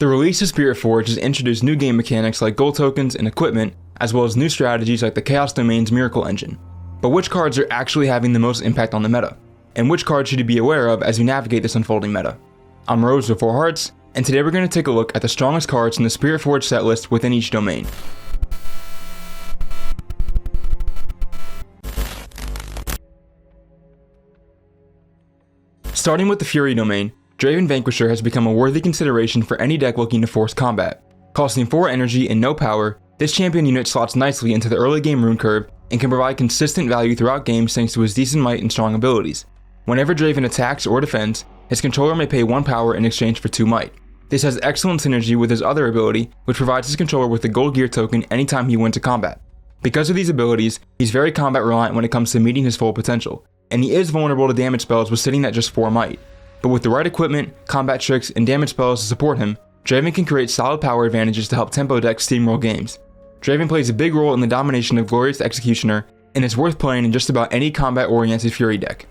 The release of Spiritforged has introduced new game mechanics like gold tokens and equipment, as well as new strategies like the Chaos Domain's Miracle Engine. But which cards are actually having the most impact on the meta? And which cards should you be aware of as you navigate this unfolding meta? I'm Rose with 4 Hearts, and today we're going to take a look at the strongest cards in the Spiritforged set list within each domain. Starting with the Fury domain, Draven Vanquisher has become a worthy consideration for any deck looking to force combat. Costing 4 energy and no power, this champion unit slots nicely into the early game rune curve and can provide consistent value throughout games thanks to his decent might and strong abilities. Whenever Draven attacks or defends, his controller may pay 1 power in exchange for 2 might. This has excellent synergy with his other ability, which provides his controller with a gold gear token anytime he wins a combat. Because of these abilities, he's very combat reliant when it comes to meeting his full potential, and he is vulnerable to damage spells with sitting at just 4 might. But with the right equipment, combat tricks, and damage spells to support him, Draven can create solid power advantages to help tempo decks steamroll games. Draven plays a big role in the domination of Glorious Executioner, and is worth playing in just about any combat-oriented Fury deck.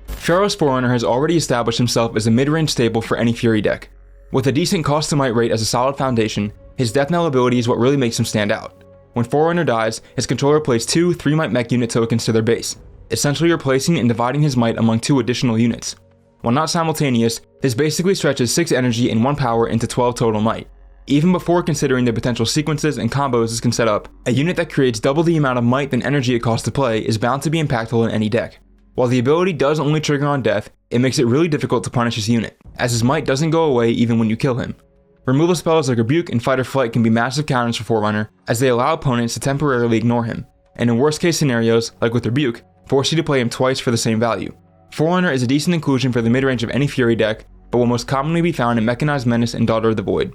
Pharaoh's Forerunner has already established himself as a mid-range staple for any Fury deck. With a decent cost to might rate as a solid foundation, his Death Knell ability is what really makes him stand out. When Forerunner dies, his controller plays 2 3-might mech unit tokens to their base, essentially replacing and dividing his might among 2 additional units. While not simultaneous, this basically stretches 6 energy and 1 power into 12 total might. Even before considering the potential sequences and combos this can set up, a unit that creates double the amount of might than energy it costs to play is bound to be impactful in any deck. While the ability does only trigger on death, it makes it really difficult to punish his unit, as his might doesn't go away even when you kill him. Removal spells like Rebuke and Fight or Flight can be massive counters for Forerunner, as they allow opponents to temporarily ignore him, and in worst case scenarios, like with Rebuke, force you to play him twice for the same value. Forerunner is a decent inclusion for the mid-range of any Fury deck, but will most commonly be found in Mechanized Menace and Daughter of the Void.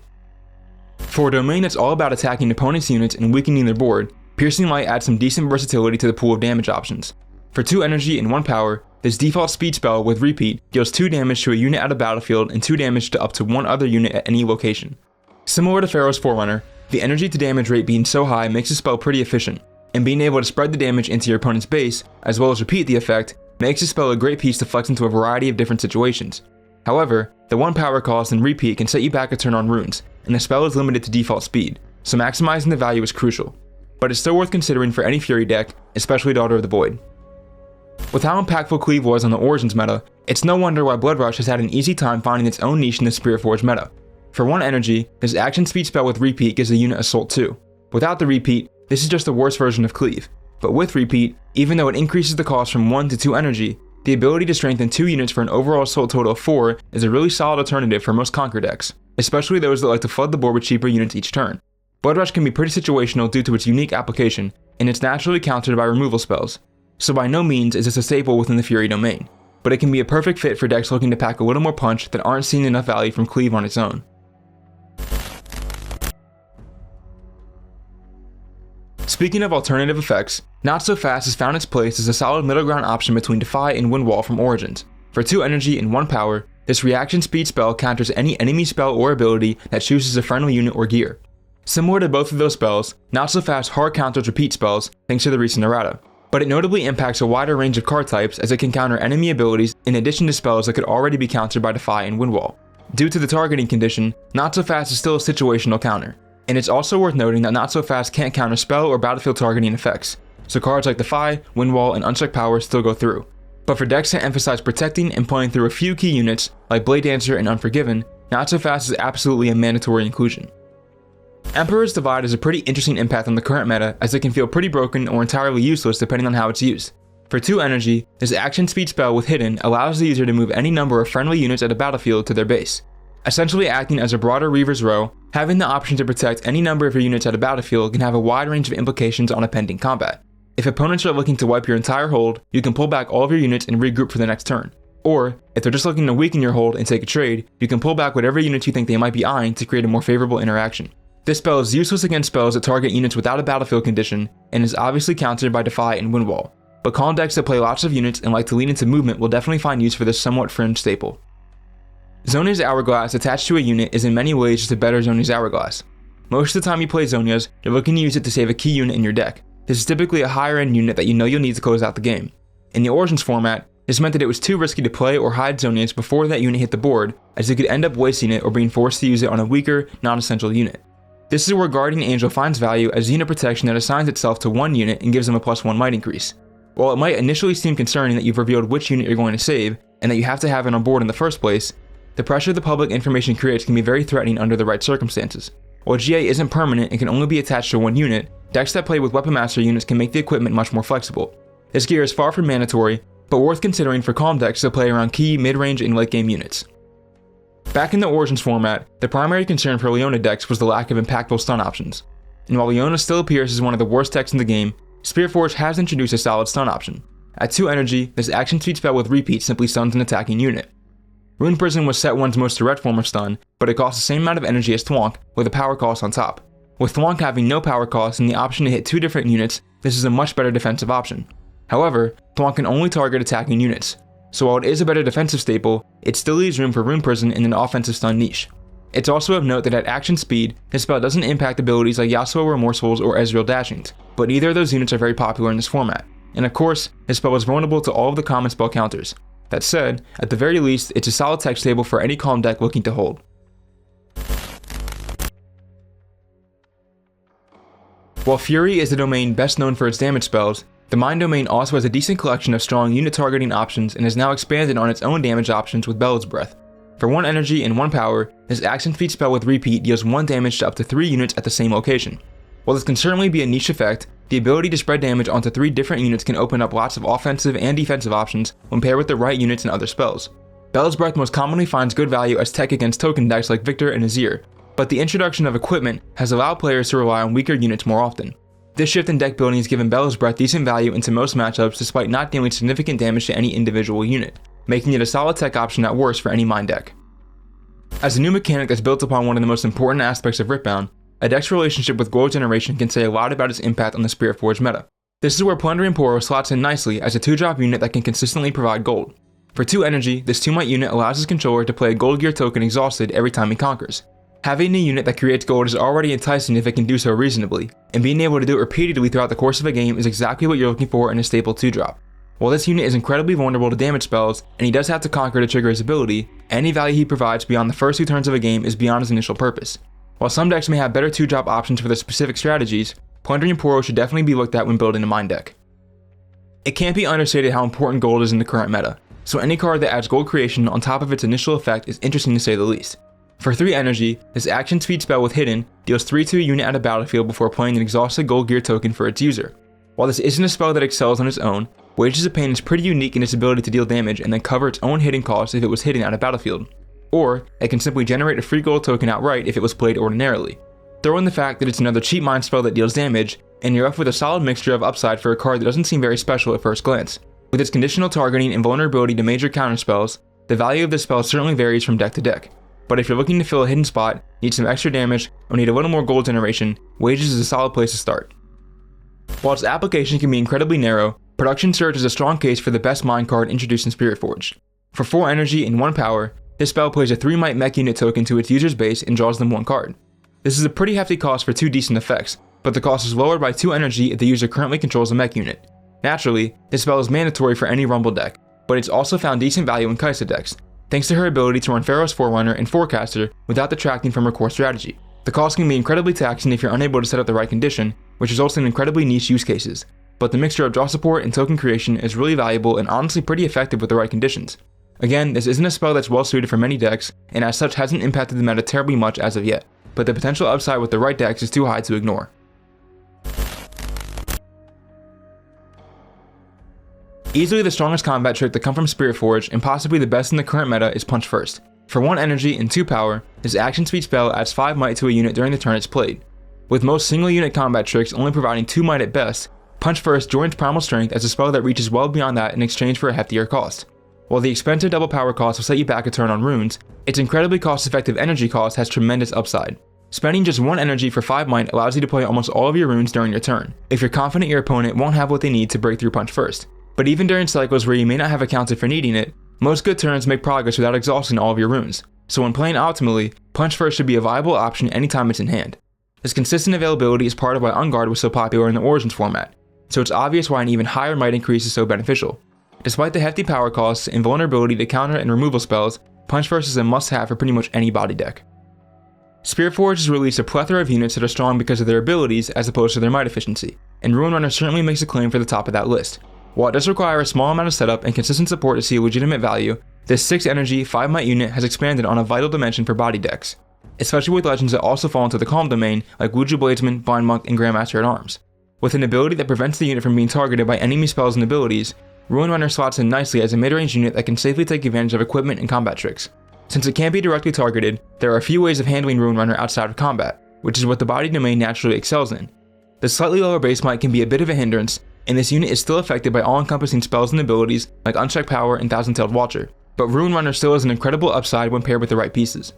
For a domain that's all about attacking opponents' units and weakening their board, Piercing Light adds some decent versatility to the pool of damage options. For 2 energy and 1 power, this default speed spell with Repeat deals 2 damage to a unit at a battlefield and 2 damage to up to 1 other unit at any location. Similar to Pharaoh's Forerunner, the energy to damage rate being so high makes the spell pretty efficient, and being able to spread the damage into your opponent's base, as well as repeat the effect, makes the spell a great piece to flex into a variety of different situations. However, the 1 power cost and repeat can set you back a turn on runes, and the spell is limited to default speed, so maximizing the value is crucial. But it's still worth considering for any Fury deck, especially Daughter of the Void. With how impactful Cleave was on the Origins meta, it's no wonder why Blood Rush has had an easy time finding its own niche in the Spiritforged meta. For 1 energy, his action speed spell with Repeat gives the unit Assault 2. Without the Repeat, this is just the worst version of Cleave. But with Repeat, even though it increases the cost from 1 to 2 energy, the ability to strengthen 2 units for an overall assault total of 4 is a really solid alternative for most Conquer decks, especially those that like to flood the board with cheaper units each turn. Blood Rush can be pretty situational due to its unique application, and it's naturally countered by removal spells, so by no means is this a staple within the Fury domain, but it can be a perfect fit for decks looking to pack a little more punch that aren't seeing enough value from Cleave on its own. Speaking of alternative effects, Not So Fast has found its place as a solid middle ground option between Defy and Windwall from Origins. For 2 energy and 1 power, this reaction speed spell counters any enemy spell or ability that chooses a friendly unit or gear. Similar to both of those spells, Not So Fast hard counters repeat spells thanks to the recent errata, but it notably impacts a wider range of card types as it can counter enemy abilities in addition to spells that could already be countered by Defy and Windwall. Due to the targeting condition, Not So Fast is still a situational counter. And it's also worth noting that Not So Fast can't counter spell or battlefield targeting effects, so cards like Defy, Windwall, and Unchecked Power still go through. But for decks that emphasize protecting and playing through a few key units, like Blade Dancer and Unforgiven, Not So Fast is absolutely a mandatory inclusion. Emperor's Divide is a pretty interesting impact on the current meta, as it can feel pretty broken or entirely useless depending on how it's used. For 2 energy, this action speed spell with Hidden allows the user to move any number of friendly units at a battlefield to their base, essentially acting as a broader Reaver's Row. Having the option to protect any number of your units at a battlefield can have a wide range of implications on a pending combat. If opponents are looking to wipe your entire hold, you can pull back all of your units and regroup for the next turn. Or, if they're just looking to weaken your hold and take a trade, you can pull back whatever units you think they might be eyeing to create a more favorable interaction. This spell is useless against spells that target units without a battlefield condition, and is obviously countered by Defy and Windwall. But Calm decks that play lots of units and like to lean into movement will definitely find use for this somewhat fringe staple. Zonia's Hourglass attached to a unit is in many ways just a better Zonia's Hourglass. Most of the time you play Zonia's, you're looking to use it to save a key unit in your deck. This is typically a higher end unit that you know you'll need to close out the game. In the Origins format, This meant that it was too risky to play or hide Zonius before that unit hit the board, as you could end up wasting it or being forced to use it on a weaker, non-essential unit. This is where Guardian Angel finds value as unit protection that assigns itself to one unit and gives them a +1 might increase. While it might initially seem concerning that you've revealed which unit you're going to save, and that you have to have it on board in the first place, the pressure the public information creates can be very threatening under the right circumstances. While GA isn't permanent and can only be attached to one unit, decks that play with Weapon Master units can make the equipment much more flexible. This gear is far from mandatory, but worth considering for calm decks to play around key mid-range and late game units. Back in the Origins format, the primary concern for Leona decks was the lack of impactful stun options. And while Leona still appears as one of the worst decks in the game, Spiritforged has introduced a solid stun option. At 2 energy, this action speed spell with repeat simply stuns an attacking unit. Rune Prison was set 1's most direct form of stun, but it costs the same amount of energy as Thwonk, with a power cost on top. With Thwonk having no power cost and the option to hit 2 different units, this is a much better defensive option. However, Thwonk can only target attacking units, so while it is a better defensive staple, it still leaves room for Rune Prison in an offensive stun niche. It's also of note that at action speed, this spell doesn't impact abilities like Yasuo Remorsefuls or Ezreal Dashings, but neither of those units are very popular in this format. And of course, this spell is vulnerable to all of the common spell counters. That said, at the very least, it's a solid tech stable for any calm deck looking to hold. While Fury is the domain best known for its damage spells, the Mind domain also has a decent collection of strong unit targeting options and has now expanded on its own damage options with Bellad's Breath. For 1 energy and 1 power, this action speed spell with repeat deals 1 damage to up to 3 units at the same location. While this can certainly be a niche effect, the ability to spread damage onto 3 different units can open up lots of offensive and defensive options when paired with the right units and other spells. Bellad's Breath most commonly finds good value as tech against token decks like Victor and Azir, but the introduction of equipment has allowed players to rely on weaker units more often. This shift in deck building has given Bellad's Breath decent value into most matchups despite not dealing significant damage to any individual unit, making it a solid tech option at worst for any Mind deck. As a new mechanic that's built upon one of the most important aspects of Riftbound, a deck's relationship with gold generation can say a lot about its impact on the Spiritforged meta. This is where Plundering Poro slots in nicely as a 2-drop unit that can consistently provide gold. For 2 energy, this 2 might unit allows his controller to play a gold gear token exhausted every time he conquers. Having a unit that creates gold is already enticing if it can do so reasonably, and being able to do it repeatedly throughout the course of a game is exactly what you're looking for in a staple 2-drop. While this unit is incredibly vulnerable to damage spells, and he does have to conquer to trigger his ability, any value he provides beyond the first 2 turns of a game is beyond his initial purpose. While some decks may have better 2-drop options for their specific strategies, Plundering Poro should definitely be looked at when building a Mind deck. It can't be understated how important gold is in the current meta, so any card that adds gold creation on top of its initial effect is interesting to say the least. For 3 energy, this action speed spell with Hidden deals 3 to a unit at a battlefield before playing an exhausted gold gear token for its user. While this isn't a spell that excels on its own, Wages of Pain is pretty unique in its ability to deal damage and then cover its own hidden cost if it was hidden at a battlefield. Or, it can simply generate a free gold token outright if it was played ordinarily. Throw in the fact that it's another cheap mind spell that deals damage, and you're left with a solid mixture of upside for a card that doesn't seem very special at first glance. With its conditional targeting and vulnerability to major counterspells, the value of this spell certainly varies from deck to deck. But if you're looking to fill a hidden spot, need some extra damage, or need a little more gold generation, Wages is a solid place to start. While its application can be incredibly narrow, Production Surge is a strong case for the best mind card introduced in Spiritforged. For 4 energy and 1 power, this spell plays a 3 might mech unit token to its user's base and draws them 1 card. This is a pretty hefty cost for 2 decent effects, but the cost is lowered by 2 energy if the user currently controls a mech unit. Naturally, this spell is mandatory for any Rumble deck, but it's also found decent value in Kai'Sa decks, thanks to her ability to run Pharaoh's Forerunner and Forecaster without detracting from her core strategy. The cost can be incredibly taxing if you're unable to set up the right condition, which results in incredibly niche use cases, but the mixture of draw support and token creation is really valuable and honestly pretty effective with the right conditions. Again, this isn't a spell that's well suited for many decks, and as such hasn't impacted the meta terribly much as of yet, but the potential upside with the right decks is too high to ignore. Easily the strongest combat trick to come from Spiritforged, and possibly the best in the current meta, is Punch First. For 1 energy and 2 power, this action speed spell adds 5 might to a unit during the turn it's played. With most single unit combat tricks only providing 2 might at best, Punch First joins Primal Strength as a spell that reaches well beyond that in exchange for a heftier cost. While the expensive double power cost will set you back a turn on runes, its incredibly cost-effective energy cost has tremendous upside. Spending just 1 energy for 5 might allows you to play almost all of your runes during your turn, if you're confident your opponent won't have what they need to break through Punch First. But even during cycles where you may not have accounted for needing it, most good turns make progress without exhausting all of your runes, so when playing optimally, Punch First should be a viable option anytime it's in hand. This consistent availability is part of why Unguard was so popular in the Origins format, so it's obvious why an even higher might increase is so beneficial. Despite the hefty power costs and vulnerability to counter and removal spells, Punch Burst is a must-have for pretty much any body deck. Spiritforged has released a plethora of units that are strong because of their abilities as opposed to their might efficiency, and Ruin Runner certainly makes a claim for the top of that list. While it does require a small amount of setup and consistent support to see a legitimate value, this 6 energy, 5 might unit has expanded on a vital dimension for body decks, especially with legends that also fall into the calm domain like Wuju Bladesman, Blind Monk, and Grandmaster at Arms. With an ability that prevents the unit from being targeted by enemy spells and abilities, Ruin Runner slots in nicely as a mid-range unit that can safely take advantage of equipment and combat tricks. Since it can't be directly targeted, there are a few ways of handling Ruin Runner outside of combat, which is what the body domain naturally excels in. The slightly lower base might can be a bit of a hindrance, and this unit is still affected by all-encompassing spells and abilities like Unchecked Power and Thousand-Tailed Watcher, but Ruin Runner still has an incredible upside when paired with the right pieces.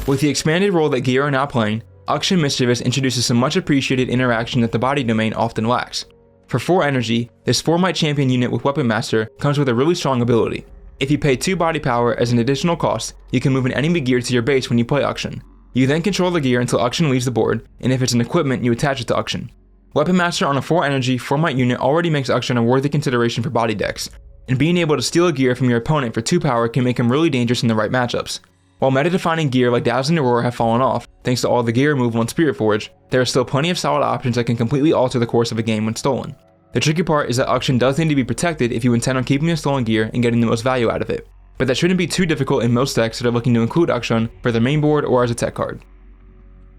With the expanded role that gear are now playing, Uxin Mischievous introduces some much appreciated interaction that the body domain often lacks. For 4 energy, this 4 might champion unit with Weapon Master comes with a really strong ability. If you pay 2 body power as an additional cost, you can move an enemy gear to your base when you play Uxin. You then control the gear until Uxin leaves the board, and if it's an equipment, you attach it to Uxin. Weapon Master on a 4 energy, 4 might unit already makes Uxin a worthy consideration for body decks, and being able to steal a gear from your opponent for 2 power can make him really dangerous in the right matchups. While meta-defining gear like Dazzling Aurora have fallen off, thanks to all the gear removal in Spiritforged, there are still plenty of solid options that can completely alter the course of a game when stolen. The tricky part is that Uxin does need to be protected if you intend on keeping the stolen gear and getting the most value out of it, but that shouldn't be too difficult in most decks that are looking to include Uxin for their main board or as a tech card.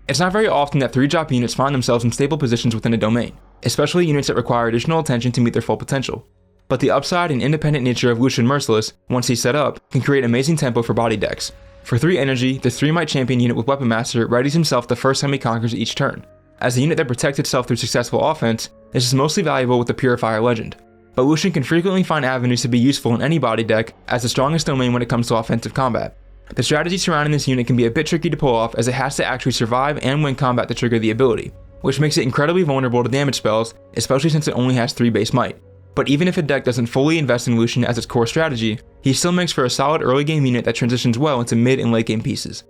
It's not very often that 3-drop units find themselves in stable positions within a domain, especially units that require additional attention to meet their full potential. But the upside and independent nature of Lucian Merciless, once he's set up, can create amazing tempo for body decks. For 3 energy, the 3 might champion unit with Weapon Master readies himself the first time he conquers each turn. As a unit that protects itself through successful offense, this is mostly valuable with the Purifier Legend. But Lucian can frequently find avenues to be useful in any body deck as the strongest domain when it comes to offensive combat. The strategy surrounding this unit can be a bit tricky to pull off as it has to actually survive and win combat to trigger the ability, which makes it incredibly vulnerable to damage spells, especially since it only has 3 base might. But even if a deck doesn't fully invest in Lucian as its core strategy, he still makes for a solid early game unit that transitions well into mid and late game pieces.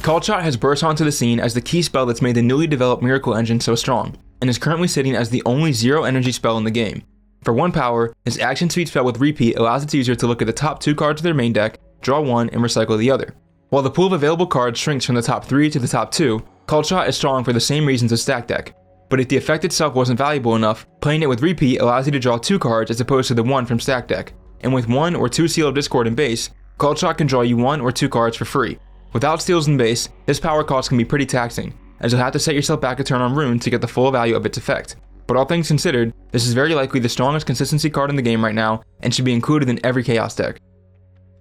Called Shot has burst onto the scene as the key spell that's made the newly developed Miracle Engine so strong, and is currently sitting as the only 0 energy spell in the game. For 1 power, his action speed spell with Repeat allows its user to look at the top 2 cards of their main deck, draw 1, and recycle the other. While the pool of available cards shrinks from the top 3 to the top 2, Called Shot is strong for the same reasons as Stack Deck. But if the effect itself wasn't valuable enough, playing it with Repeat allows you to draw 2 cards as opposed to the 1 from Stack Deck, and with 1 or 2 Seal of Discord in base, Called Shot can draw you 1 or 2 cards for free. Without steals in base, this power cost can be pretty taxing, as you'll have to set yourself back a turn on Rune to get the full value of its effect. But all things considered, this is very likely the strongest consistency card in the game right now, and should be included in every Chaos deck.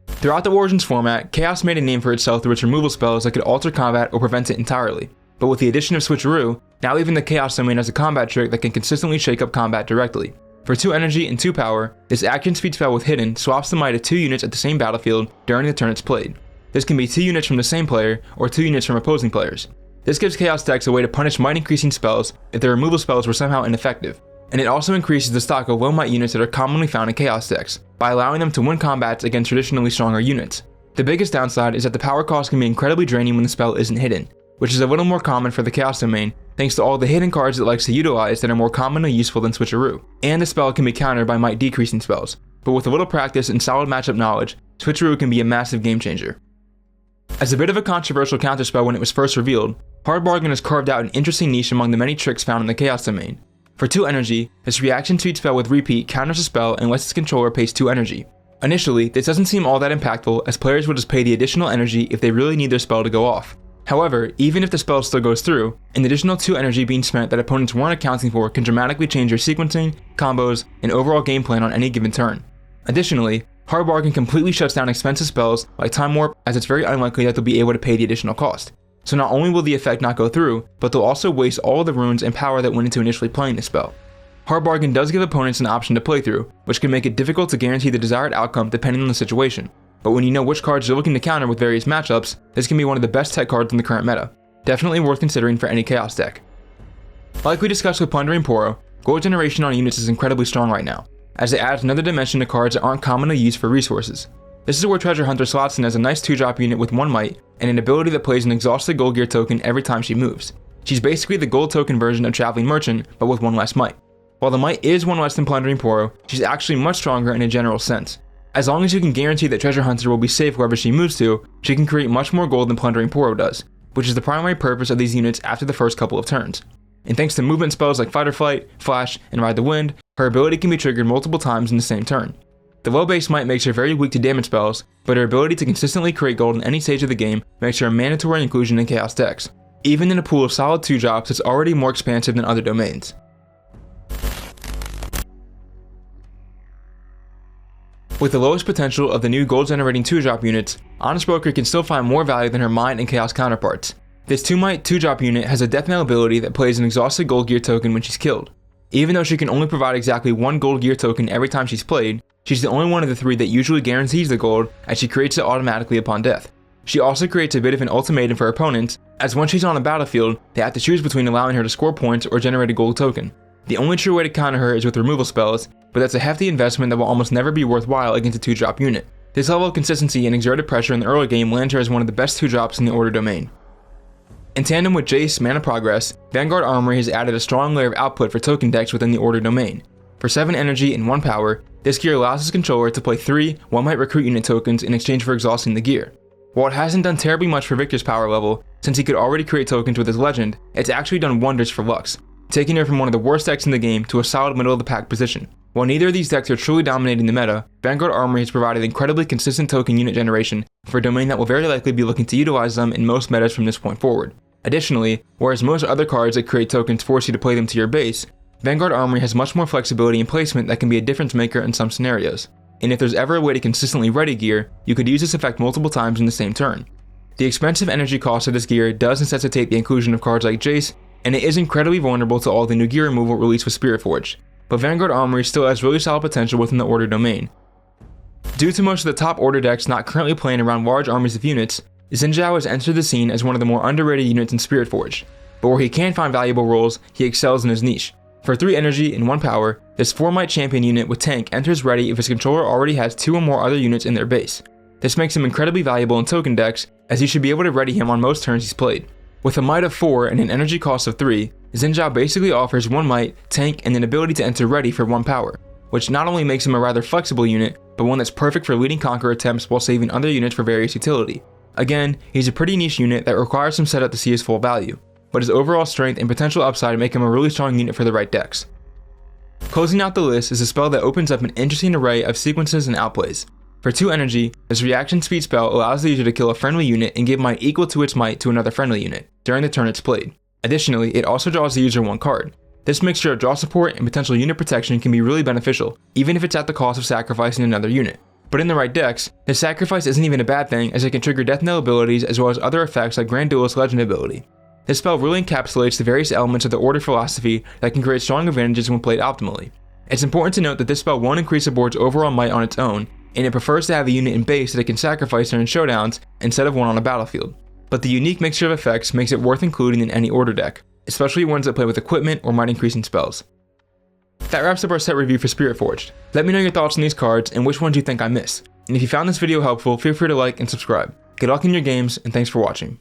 Throughout the Origins format, Chaos made a name for itself through its removal spells that could alter combat or prevent it entirely. But with the addition of Switcheroo, now even the Chaos domain has a combat trick that can consistently shake up combat directly. For 2 energy and 2 power, this action speed spell with Hidden swaps the might of 2 units at the same battlefield during the turn it's played. This can be 2 units from the same player, or 2 units from opposing players. This gives Chaos decks a way to punish might increasing spells if their removal spells were somehow ineffective, and it also increases the stock of low might units that are commonly found in Chaos decks, by allowing them to win combats against traditionally stronger units. The biggest downside is that the power cost can be incredibly draining when the spell isn't hidden, which is a little more common for the Chaos domain thanks to all the hidden cards it likes to utilize that are more commonly useful than Switcheroo, and the spell can be countered by might decreasing spells, but with a little practice and solid matchup knowledge, Switcheroo can be a massive game changer. As a bit of a controversial counterspell when it was first revealed, Hard Bargain has carved out an interesting niche among the many tricks found in the Chaos domain. For 2 energy, this reaction speed spell with Repeat counters a spell and lets its controller pays 2 energy. Initially, this doesn't seem all that impactful as players will just pay the additional energy if they really need their spell to go off. However, even if the spell still goes through, an additional 2 energy being spent that opponents weren't accounting for can dramatically change your sequencing, combos, and overall game plan on any given turn. Additionally, Hard Bargain completely shuts down expensive spells like Time Warp, as it's very unlikely that they'll be able to pay the additional cost. So not only will the effect not go through, but they'll also waste all the runes and power that went into initially playing the spell. Hard Bargain does give opponents an option to play through, which can make it difficult to guarantee the desired outcome depending on the situation. But when you know which cards you're looking to counter with various matchups, this can be one of the best tech cards in the current meta. Definitely worth considering for any Chaos deck. Like we discussed with Plundering Poro, gold generation on units is incredibly strong right now, as it adds another dimension to cards that aren't commonly used for resources. This is where Treasure Hunter slots in as a nice 2-drop unit with 1 might, and an ability that plays an exhausted gold gear token every time she moves. She's basically the gold token version of Traveling Merchant, but with one less might. While the might is one less than Plundering Poro, she's actually much stronger in a general sense. As long as you can guarantee that Treasure Hunter will be safe wherever she moves to, she can create much more gold than Plundering Poro does, which is the primary purpose of these units after the first couple of turns. And thanks to movement spells like Fight or Flight, Flash, and Ride the Wind, her ability can be triggered multiple times in the same turn. The low base might makes her very weak to damage spells, but her ability to consistently create gold in any stage of the game makes her a mandatory inclusion in Chaos decks, even in a pool of solid 2-drops that's already more expansive than other domains. With the lowest potential of the new gold generating 2-drop units, Honest Broker can still find more value than her Mind and Chaos counterparts. This 2-might 2-drop unit has a death knell ability that plays an exhausted gold gear token when she's killed. Even though she can only provide exactly one gold gear token every time she's played, she's the only one of the 3 that usually guarantees the gold, as she creates it automatically upon death. She also creates a bit of an ultimatum for opponents, as when she's on the battlefield, they have to choose between allowing her to score points or generate a gold token. The only true way to counter her is with removal spells, but that's a hefty investment that will almost never be worthwhile against a 2-drop unit. This level of consistency and exerted pressure in the early game lands her as one of the best 2-drops in the Order domain. In tandem with Jace, Mana Progress, Vanguard Armory has added a strong layer of output for token decks within the Order domain. For 7 energy and 1 power, this gear allows its controller to play 3 1-might recruit unit tokens in exchange for exhausting the gear. While it hasn't done terribly much for Victor's power level, since he could already create tokens with his legend, it's actually done wonders for Lux, taking her from one of the worst decks in the game to a solid middle of the pack position. While neither of these decks are truly dominating the meta, Vanguard Armory has provided incredibly consistent token unit generation for a domain that will very likely be looking to utilize them in most metas from this point forward. Additionally, whereas most other cards that create tokens force you to play them to your base, Vanguard Armory has much more flexibility in placement that can be a difference maker in some scenarios. And if there's ever a way to consistently ready gear, you could use this effect multiple times in the same turn. The expensive energy cost of this gear does necessitate the inclusion of cards like Jace, and it is incredibly vulnerable to all the new gear removal released with Spiritforged, but Vanguard Armory still has really solid potential within the Order domain. Due to most of the top Order decks not currently playing around large armies of units, Xin Zhao has entered the scene as one of the more underrated units in Spiritforged, but where he can find valuable roles, he excels in his niche. For 3 energy and 1 power, this 4-might champion unit with tank enters ready if his controller already has 2 or more other units in their base. This makes him incredibly valuable in token decks, as you should be able to ready him on most turns he's played. With a might of 4 and an energy cost of 3, Xin Zhao basically offers 1 might, tank, and an ability to enter ready for 1 power, which not only makes him a rather flexible unit, but one that's perfect for leading conquer attempts while saving other units for various utility. Again, he's a pretty niche unit that requires some setup to see his full value, but his overall strength and potential upside make him a really strong unit for the right decks. Closing out the list is a spell that opens up an interesting array of sequences and outplays. For 2 energy, this reaction speed spell allows the user to kill a friendly unit and give might equal to its might to another friendly unit, during the turn it's played. Additionally, it also draws the user 1 card. This mixture of draw support and potential unit protection can be really beneficial, even if it's at the cost of sacrificing another unit. But in the right decks, the sacrifice isn't even a bad thing, as it can trigger death knell abilities as well as other effects like Grand Duelist Legend ability. This spell really encapsulates the various elements of the Order philosophy that can create strong advantages when played optimally. It's important to note that this spell won't increase the board's overall might on its own, and it prefers to have a unit in base that it can sacrifice during showdowns instead of one on a battlefield. But the unique mixture of effects makes it worth including in any Order deck, especially ones that play with equipment or might increasing spells. That wraps up our set review for Spiritforged. Let me know your thoughts on these cards and which ones you think I missed. And if you found this video helpful, feel free to like and subscribe. Good luck in your games, and thanks for watching.